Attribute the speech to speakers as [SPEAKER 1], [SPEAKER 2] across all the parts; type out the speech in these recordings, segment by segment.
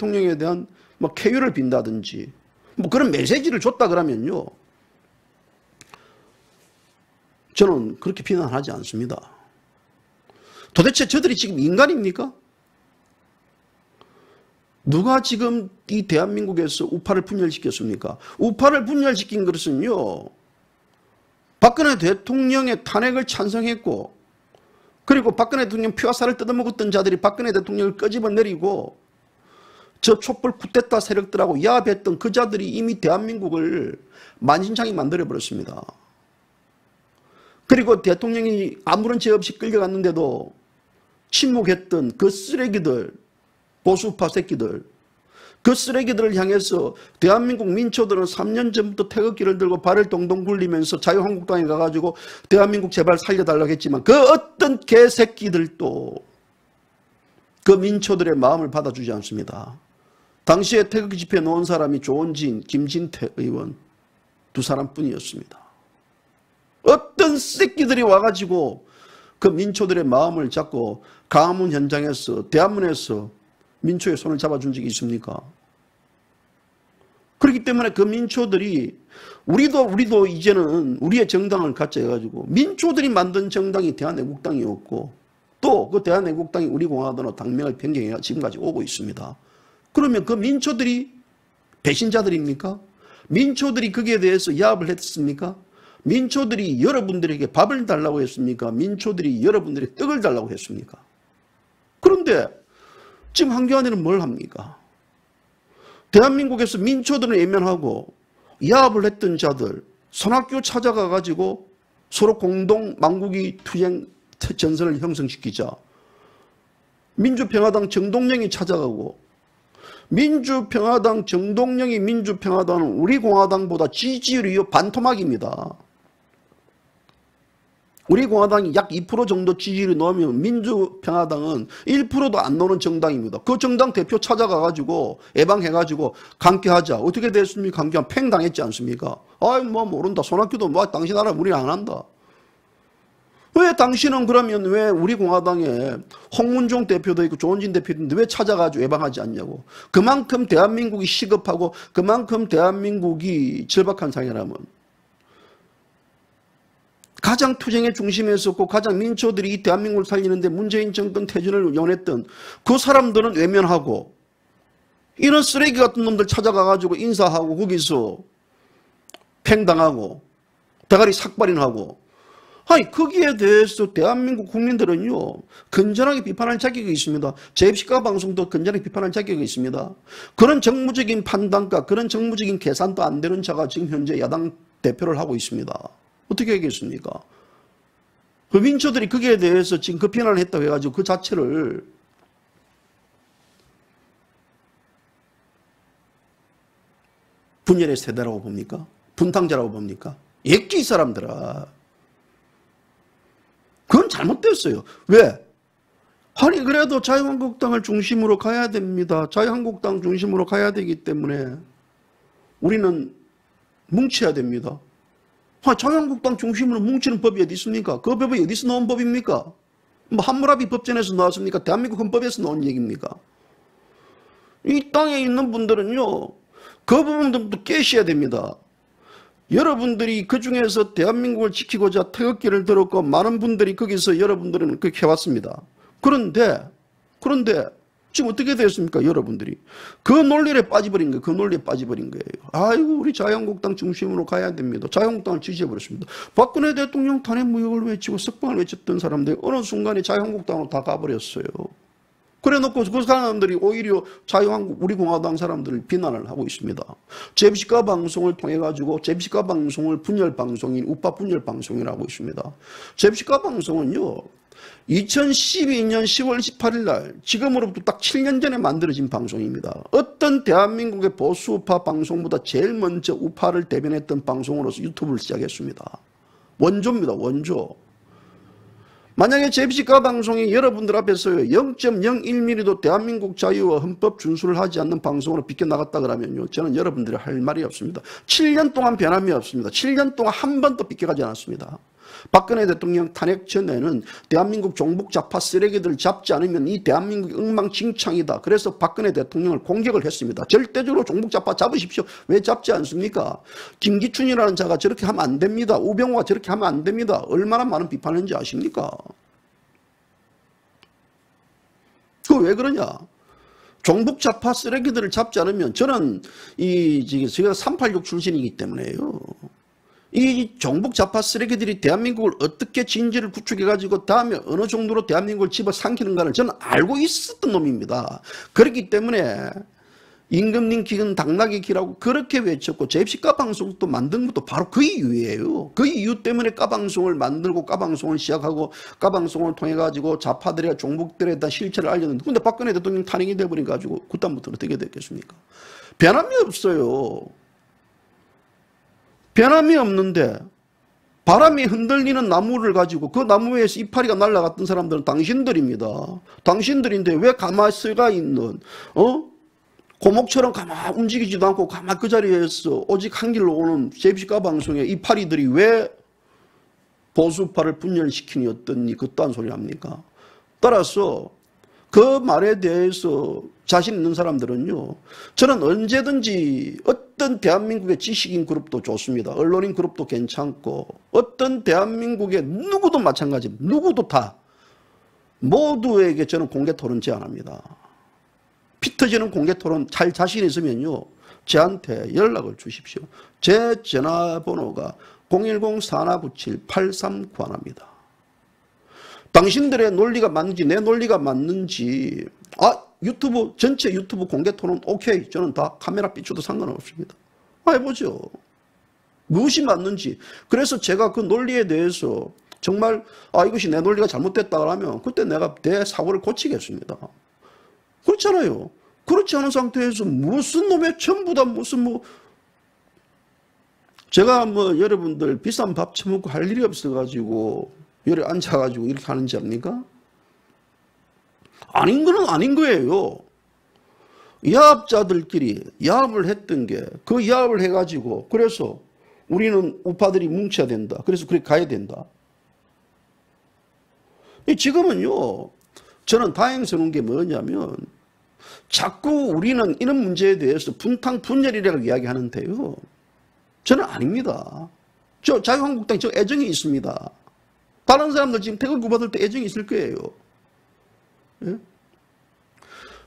[SPEAKER 1] 대통령에 대한 뭐 쾌유를 빈다든지 뭐 그런 메시지를 줬다 그러면요, 저는 그렇게 비난하지 않습니다. 도대체 저들이 지금 인간입니까? 누가 지금 이 대한민국에서 우파를 분열시켰습니까? 우파를 분열시킨 것은요, 박근혜 대통령의 탄핵을 찬성했고, 그리고 박근혜 대통령 폐화살을 뜯어먹었던 자들이 박근혜 대통령을 끄집어내리고 저 촛불 쿠데타 세력들하고 야합했던 그 자들이 이미 대한민국을 만신창이 만들어버렸습니다. 그리고 대통령이 아무런 죄 없이 끌려갔는데도 침묵했던 그 쓰레기들, 보수파 새끼들, 그 쓰레기들을 향해서 대한민국 민초들은 3년 전부터 태극기를 들고 발을 동동 굴리면서 자유한국당에 가가지고 대한민국 제발 살려달라고 했지만 그 어떤 개새끼들도 그 민초들의 마음을 받아주지 않습니다. 당시에 태극기 집회에 놓은 사람이 조원진, 김진태 의원 두 사람뿐이었습니다. 어떤 새끼들이 와가지고 그 민초들의 마음을 잡고 광화문 현장에서, 대한문에서 민초의 손을 잡아준 적이 있습니까? 그렇기 때문에 그 민초들이 우리도 이제는 우리의 정당을 갖자 해가지고 민초들이 만든 정당이 대한애국당이었고 또 그 대한애국당이 우리공화당으로 당명을 변경해 지금까지 오고 있습니다. 그러면 그 민초들이 배신자들입니까? 민초들이 거기에 대해서 야합을 했습니까? 민초들이 여러분들에게 밥을 달라고 했습니까? 민초들이 여러분들에게 떡을 달라고 했습니까? 그런데 지금 한교안에는 뭘 합니까? 대한민국에서 민초들은 외면하고 야합을 했던 자들 선학교 찾아가 가지고 서로 공동 망국이 투쟁 전선을 형성시키자. 민주평화당 정동영이 찾아가고 민주평화당 정동영이 민주평화당은 우리공화당보다 지지율이 반토막입니다. 우리공화당이 약 2% 정도 지지율이 나오면 민주평화당은 1%도 안 나오는 정당입니다. 그 정당 대표 찾아가가지고 예방해가지고 강퇴하자. 어떻게 됐습니까? 강퇴하면 팽당했지 않습니까? 아이 뭐 모른다. 손학규도 뭐 당신 나라 무리 안 한다. 왜 당신은 그러면 왜 우리공화당에 홍문종 대표도 있고 조원진 대표도 있는데 왜 찾아가지고 예방하지 않냐고. 그만큼 대한민국이 시급하고 그만큼 대한민국이 절박한 상황이라면 가장 투쟁의 중심에 있었고 가장 민초들이 이 대한민국을 살리는데 문재인 정권 퇴진을 원했던 그 사람들은 외면하고 이런 쓰레기 같은 놈들 찾아가가지고 인사하고 거기서 팽당하고 대가리 삭발인하고 아니 거기에 대해서 대한민국 국민들은요 건전하게 비판할 자격이 있습니다. 제2시각 방송도 건전하게 비판할 자격이 있습니다. 그런 정무적인 판단과 그런 정무적인 계산도 안 되는 자가 지금 현재 야당 대표를 하고 있습니다. 어떻게 하겠습니까? 그 민초들이 거기에 대해서 지금 그 비난을 했다고 해가지고 그 자체를 분열의 세대라고 봅니까? 분탕자라고 봅니까? 예끼 이 사람들아. 그건 잘못됐어요. 왜? 아니 그래도 자유한국당을 중심으로 가야 됩니다. 자유한국당 중심으로 가야 되기 때문에 우리는 뭉쳐야 됩니다. 자유한국당 중심으로 뭉치는 법이 어디 있습니까? 그 법이 어디서 나온 법입니까? 뭐 함무라비 법전에서 나왔습니까? 대한민국 헌법에서 나온 얘기입니까? 이 땅에 있는 분들은요 그 부분들도 깨셔야 됩니다. 여러분들이 그 중에서 대한민국을 지키고자 태극기를 들었고 많은 분들이 거기서 여러분들은 그렇게 해왔습니다. 그런데 지금 어떻게 되었습니까? 여러분들이 그 논리에 빠져버린 거예요. 그 논리에 빠져버린 거예요. 아이고 우리 자유한국당 중심으로 가야 됩니다. 자유한국당을 지지해버렸습니다. 박근혜 대통령 탄핵 무효를 외치고 석방을 외쳤던 사람들이 어느 순간에 자유한국당으로 다 가버렸어요. 그래놓고 그 사람들이 오히려 자유한국 우리공화당 사람들을 비난을 하고 있습니다. 제2시각 방송을 통해 가지고 제2시각 방송을 분열 방송인 우파 분열 방송이라고 있습니다. 제2시각 방송은요 2012년 10월 28일 날 지금으로부터 딱 7년 전에 만들어진 방송입니다. 어떤 대한민국의 보수 우파 방송보다 제일 먼저 우파를 대변했던 방송으로서 유튜브를 시작했습니다. 원조입니다. 원조. 만약에 제2시각 방송이 여러분들 앞에서 0.01mm도 대한민국 자유와 헌법 준수를 하지 않는 방송으로 비껴나갔다 그러면요 저는 여러분들이 할 말이 없습니다. 7년 동안 변함이 없습니다. 7년 동안 한 번도 비껴가지 않았습니다. 박근혜 대통령 탄핵 전에는 대한민국 종북 좌파 쓰레기들 잡지 않으면 이 대한민국이 엉망진창이다. 그래서 박근혜 대통령을 공격을 했습니다. 절대적으로 종북 좌파 잡으십시오. 왜 잡지 않습니까? 김기춘이라는 자가 저렇게 하면 안 됩니다. 우병우가 저렇게 하면 안 됩니다. 얼마나 많은 비판을 했는지 아십니까? 그거 왜 그러냐? 종북 좌파 쓰레기들을 잡지 않으면 저는 제가 386 출신이기 때문에요. 이 종북 좌파 쓰레기들이 대한민국을 어떻게 진지를 구축해가지고 다음에 어느 정도로 대한민국을 집어삼키는가를 저는 알고 있었던 놈입니다. 그렇기 때문에 임금님 기근 당나귀 기라고 그렇게 외쳤고 JFC 까방송도 만든 것도 바로 그 이유예요. 그 이유 때문에 까방송을 만들고 까방송을 시작하고 까방송을 통해 가지고 좌파들의 종북들에 대한 실체를 알렸는데 근데 박근혜 대통령 탄핵이 돼버린 가지고 그다음부터 어떻게 됐겠습니까? 변함이 없어요. 변함이 없는데 바람이 흔들리는 나무를 가지고 그 나무에서 이파리가 날아갔던 사람들은 당신들입니다. 당신들인데 왜 가만히 서가 있는 고목처럼 가만히 움직이지도 않고 가만히 그 자리에서 오직 한 길로 오는 JFC가 방송의 이파리들이 왜 보수파를 분열시키니 어떠니 그딴 소리 합니까? 따라서 그 말에 대해서 자신 있는 사람들은요. 저는 언제든지 어떤 대한민국의 지식인 그룹도 좋습니다. 언론인 그룹도 괜찮고 어떤 대한민국의 누구도 마찬가지입니다. 누구도 다 모두에게 저는 공개 토론 제안합니다. 피 터지는 공개 토론 잘 자신 있으면요. 저한테 연락을 주십시오. 제 전화번호가 010-4197-8391입니다. 당신들의 논리가 맞는지 내 논리가 맞는지 유튜브 전체 유튜브 공개 토론 오케이. 저는 다 카메라 비추도 상관없습니다. 해보죠. 무엇이 맞는지. 그래서 제가 그 논리에 대해서 정말 이것이 내 논리가 잘못됐다 하면 그때 내가 내 사고를 고치겠습니다. 그렇잖아요. 그렇지 않은 상태에서 무슨 놈의 전부 다 무슨 제가 여러분들 비싼 밥 처먹고 할 일이 없어가지고 여기 앉아가지고 이렇게 하는지 압니까? 아닌 거는 아닌 거예요. 야합자들끼리 야합을 했던 게 그 야합을 해가지고 그래서 우리는 우파들이 뭉쳐야 된다. 그래서 그렇게 가야 된다. 지금은요. 저는 다행스러운 게 뭐냐면 자꾸 우리는 이런 문제에 대해서 분탕 분열이라고 이야기하는데요. 저는 아닙니다. 저 자유한국당 저 애정이 있습니다. 다른 사람들 지금 태극기 받을 때 애정이 있을 거예요. 예?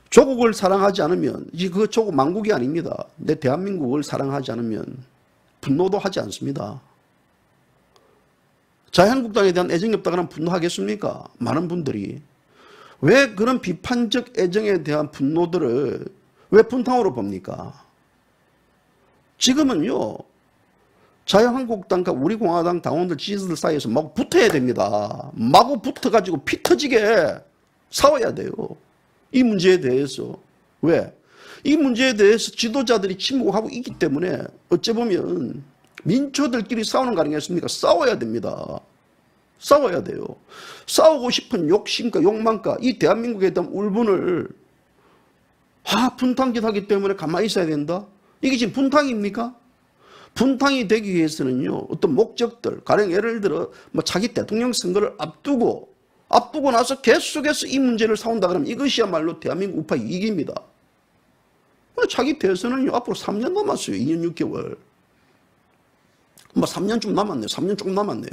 [SPEAKER 1] 조국을 사랑하지 않으면 그 조국 망국이 아닙니다. 내 대한민국을 사랑하지 않으면 분노도 하지 않습니다. 자유한국당에 대한 애정이 없다 그러면 분노하겠습니까? 많은 분들이. 왜 그런 비판적 애정에 대한 분노들을 왜 분탕으로 봅니까? 지금은요. 자유한국당과 우리공화당 당원들 지지자들 사이에서 막 붙어야 됩니다. 마구 붙어가지고 피 터지게 싸워야 돼요. 이 문제에 대해서. 왜? 이 문제에 대해서 지도자들이 침묵하고 있기 때문에 어찌 보면 민초들끼리 싸우는 거 아니겠습니까? 싸워야 됩니다. 싸워야 돼요. 싸우고 싶은 욕심과 욕망과 이 대한민국에 대한 울분을 분탕짓 하기 때문에 가만히 있어야 된다? 이게 지금 분탕입니까? 분탕이 되기 위해서는요, 어떤 목적들, 가령 예를 들어, 자기 대통령 선거를 앞두고 나서 계속해서 이 문제를 싸운다 그러면 이것이야말로 대한민국 우파 이익입니다. 자기 대선은요, 앞으로 3년 남았어요. 2년 6개월. 3년쯤 남았네요. 3년 조금 남았네요.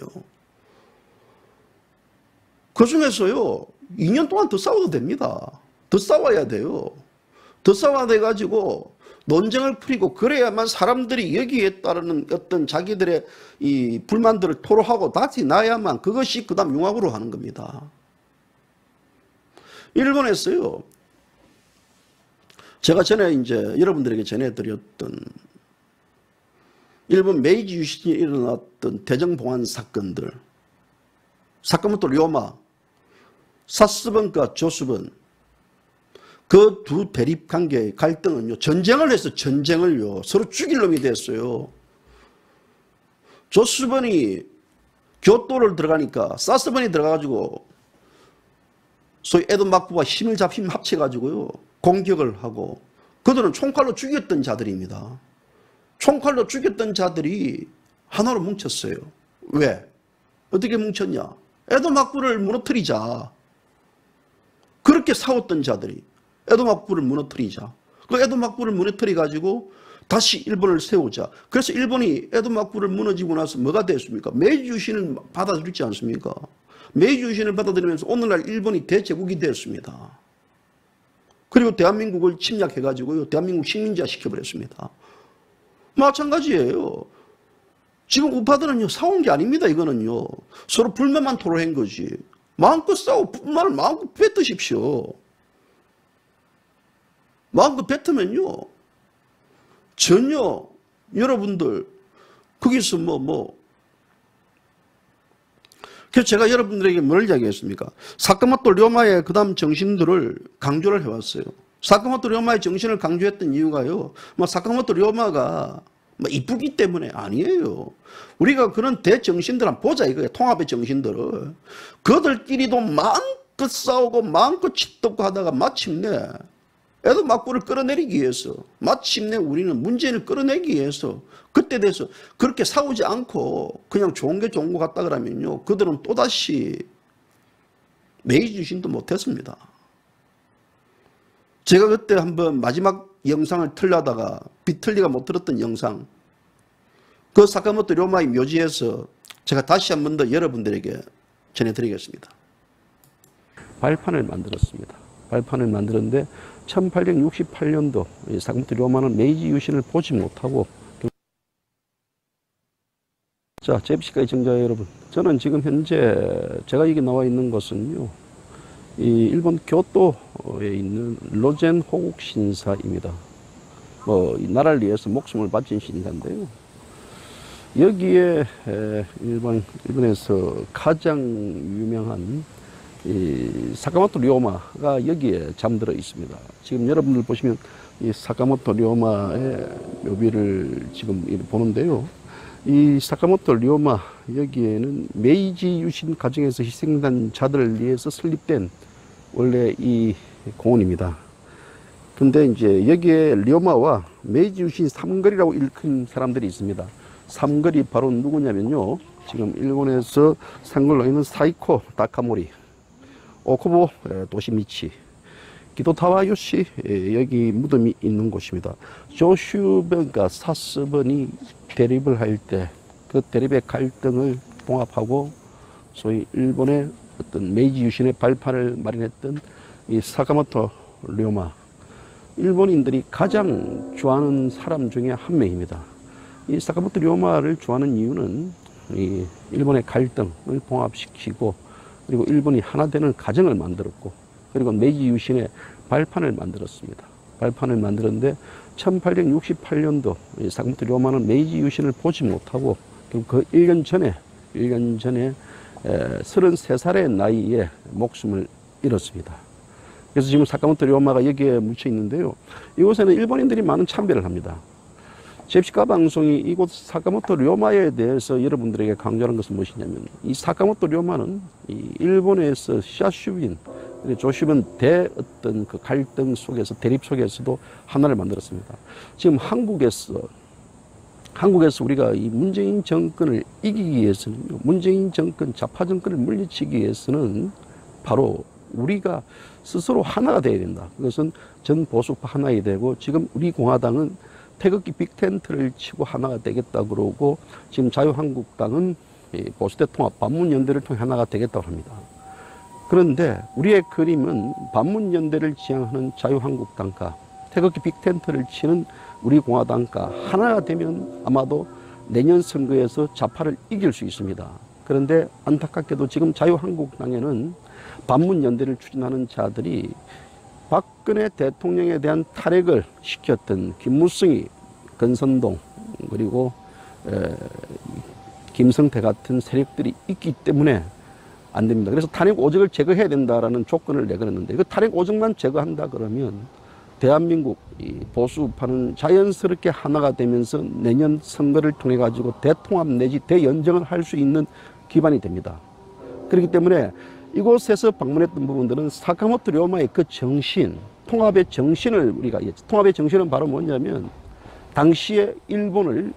[SPEAKER 1] 그 중에서요, 2년 동안 더 싸워도 됩니다. 더 싸워야 돼요. 더 싸워야 돼가지고, 논쟁을 풀이고 그래야만 사람들이 여기에 따르는 어떤 자기들의 이 불만들을 토로하고 다시 나야만 그것이 그 다음 융합으로 하는 겁니다. 일본에서요. 제가 전에 여러분들에게 전해드렸던 일본 메이지 유신이 일어났던 대정봉안 사건들. 사카모토 료마, 사스번과 조스번 그 두 대립 관계의 갈등은요, 전쟁을 해서 전쟁을요, 서로 죽일 놈이 됐어요. 조스번이 교토를 들어가니까 사스번이 들어가가지고 소위 에도 막부와 힘을 합쳐가지고요, 공격을 하고 그들은 총칼로 죽였던 자들입니다. 총칼로 죽였던 자들이 하나로 뭉쳤어요. 왜? 어떻게 뭉쳤냐? 에도막부를 무너뜨리자. 그렇게 싸웠던 자들이 에도막부를 무너뜨리자. 그 에도막부를 무너뜨려 가지고 다시 일본을 세우자. 그래서 일본이 에도막부를 무너지고 나서 뭐가 됐습니까? 메이지 유신을 받아들이지 않습니까? 메이지 유신을 받아들이면서 오늘날 일본이 대제국이 되었습니다. 그리고 대한민국을 침략해가지고요, 대한민국 식민지화 시켜버렸습니다. 마찬가지예요. 지금 우파들은요, 싸운 게 아닙니다. 이거는요, 서로 불만만 토로한 거지. 마음껏 싸우고 불만을 마음껏 뱉으십시오. 마음껏 뱉으면요, 전혀 여러분들 거기서 그래서 제가 여러분들에게 뭘 이야기했습니까? 사카모토 료마의 그 다음 정신들을 강조를 해왔어요. 사카모토 료마의 정신을 강조했던 이유가요, 사카모토 료마가 이쁘기 때문에 아니에요. 우리가 그런 대정신들 한번 보자 이거예요. 통합의 정신들을. 그들끼리도 마음껏 싸우고 마음껏 짓덮고 하다가 마침내 에도막부를 끌어내리기 위해서, 마침내 우리는 문재인을 끌어내기 위해서 그때 돼서 그렇게 싸우지 않고 그냥 좋은 게 좋은 것 같다 그러면요, 그들은 또다시 메이지 유신도 못했습니다. 제가 그때 한번 마지막 영상을 틀려다가 비틀리가 못 들었던 영상, 그 사카모토 료마의 묘지에서 제가 다시 한 번 더 여러분들에게 전해드리겠습니다.
[SPEAKER 2] 발판을 만들었습니다. 발판을 만들었는데 1868년도 사카모토 료마는 메이지 유신을 보지 못하고, 자, JBC까지 정자 여러분, 저는 지금 현재 제가 여기 나와 있는 곳은요, 이 일본 교토에 있는 로젠 호국 신사입니다. 이 나라를 위해서 목숨을 바친 신사인데요. 여기에 일본에서 가장 유명한 이 사카모토 료마가 여기에 잠들어 있습니다. 지금 여러분들 보시면 이 사카모토 료마의 묘비를 지금 보는데요. 이 사카모토 료마, 여기에는 메이지 유신 과정에서 희생된 자들을 위해서 설립된 원래 이 공원입니다. 근데 이제 여기에 료마와 메이지 유신 삼거리라고 일컫는 사람들이 있습니다. 삼거리 바로 누구냐면요, 지금 일본에서 상걸로 있는 사이코 다카모리, 오코보 도시미치, 기도타와 요시, 여기 무덤이 있는 곳입니다. 조슈번과 사스번이 대립을 할 때 그 대립의 갈등을 봉합하고 소위 일본의 어떤 메이지 유신의 발판을 마련했던 이 사카모토 료마, 일본인들이 가장 좋아하는 사람 중에 한 명입니다. 이 사카모토 료마를 좋아하는 이유는 이 일본의 갈등을 봉합시키고, 그리고 일본이 하나 되는 가정을 만들었고, 그리고 메이지 유신의 발판을 만들었습니다. 발판을 만들었는데 1868년도 사카모토 료마는 메이지 유신을 보지 못하고 그 1년 전에 33살의 나이에 목숨을 잃었습니다. 그래서 지금 사카모토 료마가 여기에 묻혀 있는데요. 이곳에는 일본인들이 많은 참배를 합니다. JBC가 방송이 이곳 사카모토 료마에 대해서 여러분들에게 강조하는 것은 무엇이냐면, 이 사카모토 료마는 이 일본에서 샤슈빈, 조슈빈 어떤 그 갈등 속에서, 대립 속에서도 하나를 만들었습니다. 지금 한국에서 우리가 이 문재인 정권을 이기기 위해서는, 문재인 정권, 좌파 정권을 물리치기 위해서는 바로 우리가 스스로 하나가 되어야 된다. 그것은 전 보수파 하나가 되고, 지금 우리 공화당은 태극기 빅텐트를 치고 하나가 되겠다 그러고, 지금 자유한국당은 보수대 통합 반문연대를 통해 하나가 되겠다고 합니다. 그런데 우리의 그림은 반문연대를 지향하는 자유한국당과 태극기 빅텐트를 치는 우리 공화당과 하나가 되면 아마도 내년 선거에서 좌파를 이길 수 있습니다. 그런데 안타깝게도 지금 자유한국당에는 반문연대를 추진하는 자들이 박근혜 대통령에 대한 탈핵을 시켰던 김무성이, 건선동, 그리고 김성태 같은 세력들이 있기 때문에 안 됩니다. 그래서 탄핵 오적을 제거해야 된다라는 조건을 내걸었는데, 그 탄핵 오적만 제거한다 그러면 대한민국 이 보수파는 자연스럽게 하나가 되면서 내년 선거를 통해 가지고 대통합 내지 대연정을 할 수 있는 기반이 됩니다. 그렇기 때문에 이곳에서 방문했던 부분들은 사카모토 료마의 그 정신, 통합의 정신을 우리가, 통합의 정신은 바로 뭐냐면, 당시에 일본을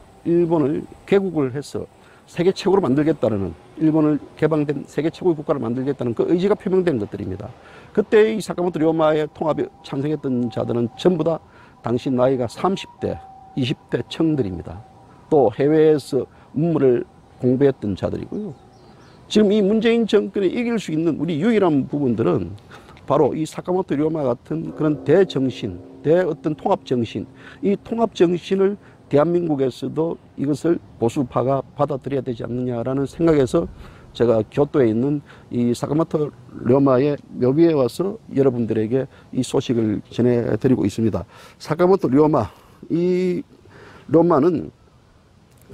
[SPEAKER 2] 개국을 해서 세계 최고로 만들겠다는, 일본을 개방된 세계 최고의 국가를 만들겠다는 그 의지가 표명된 것들입니다. 그때 이 사카모토 료마의 통합에 찬성했던 자들은 전부 다 당시 나이가 30대, 20대 청들입니다. 또 해외에서 문물을 공부했던 자들이고요. 지금 이 문재인 정권이 이길 수 있는 우리 유일한 부분들은 바로 이 사카모토 료마 같은 그런 대정신, 어떤 통합정신, 이 통합정신을 대한민국에서도 이것을 보수파가 받아들여야 되지 않느냐라는 생각에서 제가 교토에 있는 이 사카모토 료마의 묘비에 와서 여러분들에게 이 소식을 전해드리고 있습니다. 사카모토 료마, 이 료마는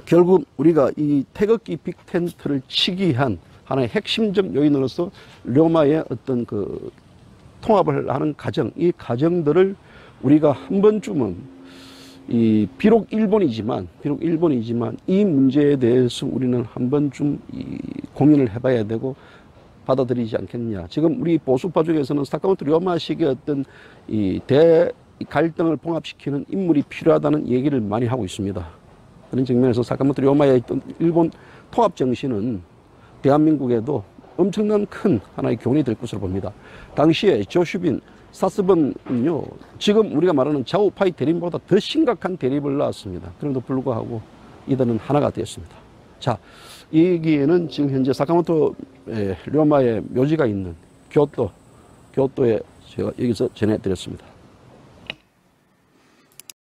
[SPEAKER 2] 결국 우리가 이 태극기 빅텐트를 치기 위한 하나의 핵심적 요인으로서 료마의 어떤 그 통합을 하는 과정, 이 과정들을 우리가 한 번쯤은 비록 일본이지만 이 문제에 대해서 우리는 한 번쯤 고민을 해봐야 되고 받아들이지 않겠느냐. 지금 우리 보수파 중에서는 사카모토 료마식의 어떤 갈등을 봉합시키는 인물이 필요하다는 얘기를 많이 하고 있습니다. 그런 측면에서 사카모토 료마의 어떤 일본 통합 정신은 대한민국에도 엄청난 큰 하나의 교훈이 될 것으로 봅니다. 당시에 조슈빈, 사스본은요, 지금 우리가 말하는 좌우파의 대립보다 더 심각한 대립을 낳았습니다. 그럼에도 불구하고 이들은 하나가 되었습니다. 자, 여기에는 지금 현재 사카모토 료마의 묘지가 있는 교토에 제가 여기서 전해드렸습니다.